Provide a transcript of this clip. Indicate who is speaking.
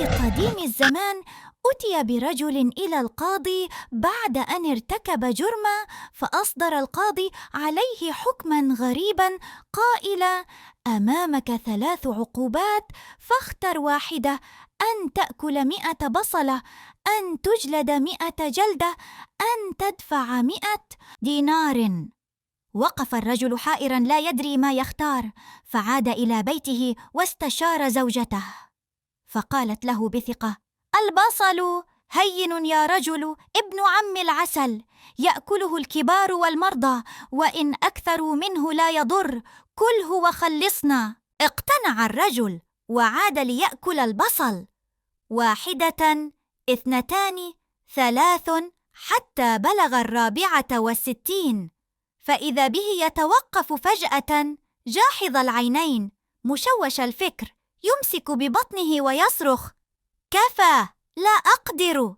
Speaker 1: في قديم الزمان أتي برجل إلى القاضي بعد أن ارتكب جرما، فأصدر القاضي عليه حكما غريبا قائلا: أمامك 3 عقوبات فاختر واحدة، أن تأكل 100 بصلة، أن تجلد 100 جلدة، أن تدفع 100 دينار. وقف الرجل حائرا لا يدري ما يختار، فعاد إلى بيته واستشار زوجته، فقالت له بثقة: البصل هين يا رجل، ابن عم العسل، يأكله الكبار والمرضى، وإن أكثروا منه لا يضر، كله وخلصنا. اقتنع الرجل وعاد ليأكل البصل، 1، 2، 3، حتى بلغ 64، فإذا به يتوقف فجأة جاحظ العينين مشوش الفكر، يمسك ببطنه ويصرخ: كفى، لا أقدر.